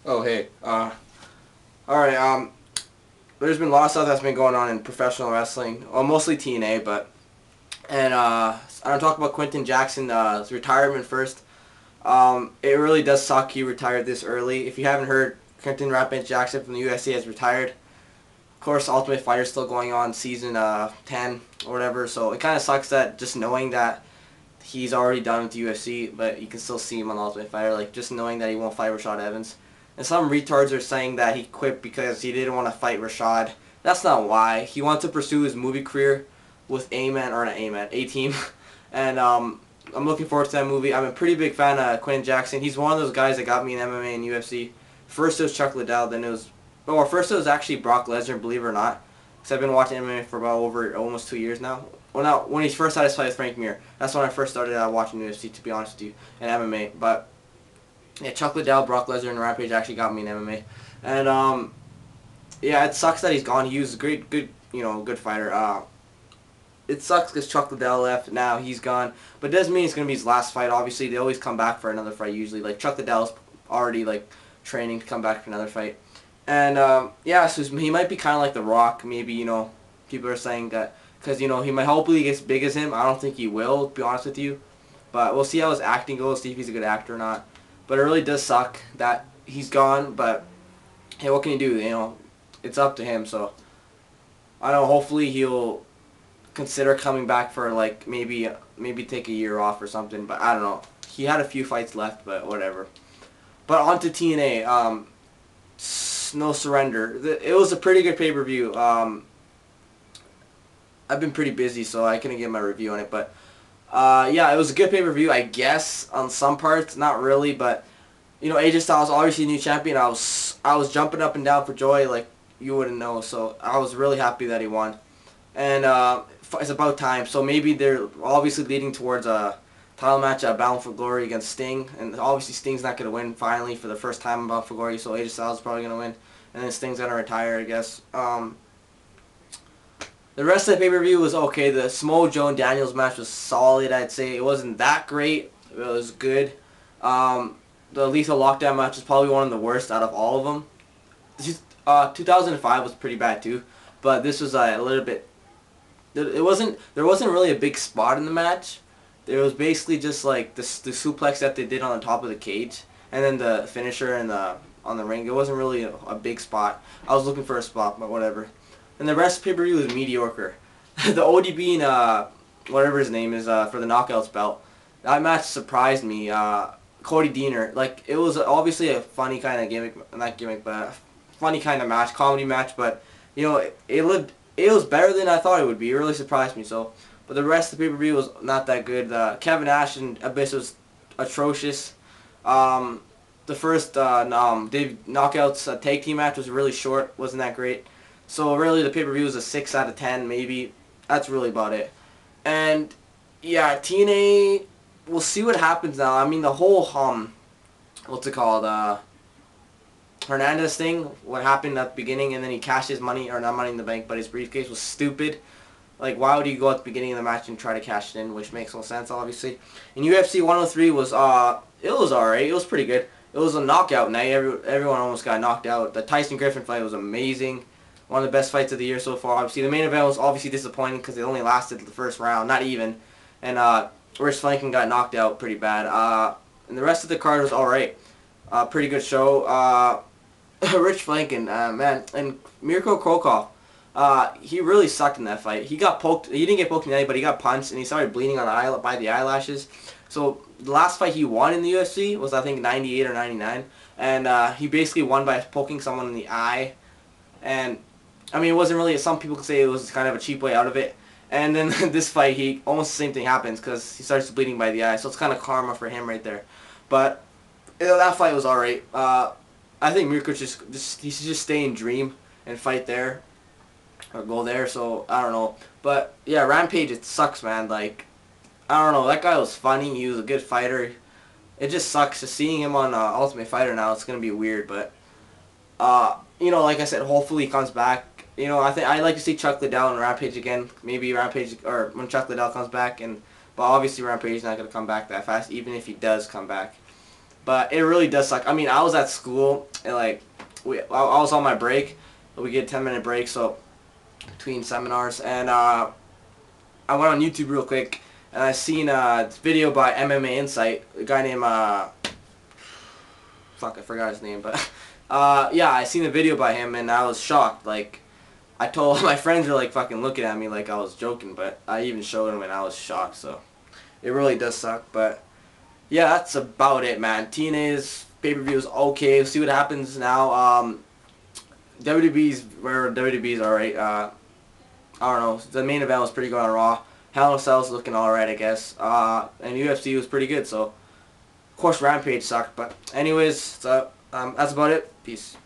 Oh, hey. Alright, there's been a lot of stuff that's been going on in professional wrestling. Well, mostly TNA, but... And, I don't talk about Quinton Jackson, his retirement first. It really does suck he retired this early. If you haven't heard, Quinton Rampage Jackson from the UFC has retired. Of course, Ultimate Fighter's still going on season, 10 or whatever, so it kind of sucks that just knowing that he's already done with the UFC, but you can still see him on Ultimate Fighter, like, just knowing that he won't fight Rashad Evans. And some retards are saying that he quit because he didn't want to fight Rashad. That's not why. He wanted to pursue his movie career with A-Man, or not A-Man, A-Team. And I'm looking forward to that movie. I'm a pretty big fan of Quinton Jackson. He's one of those guys that got me in MMA and UFC. First it was Chuck Liddell, then it was... Or first it was actually Brock Lesnar, believe it or not. Because I've been watching MMA for about almost 2 years now. Well, now, when he first had his fight with Frank Mir. That's when I first started watching UFC, to be honest with you, and MMA. But... yeah, Chuck Liddell, Brock Lesnar, and Rampage actually got me in MMA. And, yeah, it sucks that he's gone. He was a good fighter. It sucks because Chuck Liddell left. Now he's gone. But it doesn't mean it's going to be his last fight. Obviously, they always come back for another fight usually. Like, Chuck Liddell's already, like, training to come back for another fight. And, yeah, so he might be kind of like The Rock. Maybe, people are saying that. Because, he might hopefully get as big as him. I don't think he will, to be honest with you. But we'll see how his acting goes, see if he's a good actor or not. But it really does suck that he's gone, but hey, what can you do? It's up to him. So I don't know, hopefully he'll consider coming back for like maybe take a year off or something, but I don't know. He had a few fights left, but whatever. But on to TNA, No Surrender. It was a pretty good pay-per-view. I've been pretty busy, so I couldn't get my review on it, but yeah, it was a good pay-per-view, I guess, on some parts. Not really, but, AJ Styles, obviously new champion. I was jumping up and down for joy like you wouldn't know, so I was really happy that he won. And it's about time, so maybe they're obviously leading towards a title match at Bound for Glory against Sting, and obviously Sting's not going to win finally for the first time in Bound for Glory, so AJ Styles is probably going to win, and then Sting's going to retire, I guess. The rest of the pay-per-view was okay. The Samoa Joe and Daniels match was solid, I'd say. It wasn't that great. It was good. The Lethal Lockdown match is probably one of the worst out of all of them. 2005 was pretty bad too, but this was a little bit... There wasn't really a big spot in the match. There was basically just like the suplex that they did on the top of the cage, and then the finisher and on the ring. It wasn't really a big spot. I was looking for a spot, but whatever. And the rest of the pay-per-view was mediocre. The ODB and whatever his name is for the Knockouts belt, that match surprised me. Cody Deaner, like, it was obviously a funny kind of gimmick, not gimmick, but a funny kind of match, comedy match. But it was better than I thought it would be. It really surprised me. So, but the rest of the pay-per-view was not that good. Kevin Nash and Abyss was atrocious. The first Dave Knockouts tag team match was really short, wasn't that great. So really the pay-per-view was a 6 out of 10 maybe. That's really about it. And yeah, TNA, we'll see what happens now. I mean, the whole what's it called? Hernandez thing, what happened at the beginning, and then he cashed his money, or not Money in the Bank, but his briefcase was stupid. Like, why would you go at the beginning of the match and try to cash it in, which makes no sense, obviously. And UFC 103 was, it was alright. It was pretty good. It was a knockout night. Everyone almost got knocked out. The Tyson Griffin fight was amazing. One of the best fights of the year so far. Obviously, the main event was obviously disappointing because it only lasted the first round, not even. And Rich Franklin got knocked out pretty bad. And the rest of the card was alright. Pretty good show. Rich Franklin, man, and Mirko Krokov, he really sucked in that fight. He got poked. He didn't get poked in the eye, but he got punched, and he started bleeding on by the eyelashes. So the last fight he won in the UFC was, I think, 98 or 99, and he basically won by poking someone in the eye. And I mean, it wasn't really, some people could say it was kind of a cheap way out of it. And then this fight, almost the same thing happens because he starts bleeding by the eye. So it's kind of karma for him right there. But that fight was alright. I think Mirko he should just stay in Dream and fight there or go there. So I don't know. But yeah, Rampage, it sucks, man. Like, I don't know. That guy was funny. He was a good fighter. It just sucks just seeing him on Ultimate Fighter now. It's gonna be weird, but like I said, hopefully he comes back. I think I'd like to see Chuck Liddell and Rampage again. Maybe Rampage, or when Chuck Liddell comes back, but obviously Rampage is not going to come back that fast, even if he does come back. But it really does suck. I mean, I was at school and like I was on my break. We get a 10-minute break, so between seminars, and I went on YouTube real quick and I seen a video by MMA Insight, a guy named fuck, I forgot his name, but yeah, I seen a video by him and I was shocked. Like, I told my friends were like fucking looking at me like I was joking, but I even showed them and I was shocked. So it really does suck, but yeah, that's about it, man. TNA's pay-per-view is okay. We'll see what happens now. WWE's where WWE's alright. I don't know. The main event was pretty good on Raw. Hell in a Cell's looking alright, I guess. And UFC was pretty good. So, of course, Rampage sucked. But anyways, so that's about it. Peace.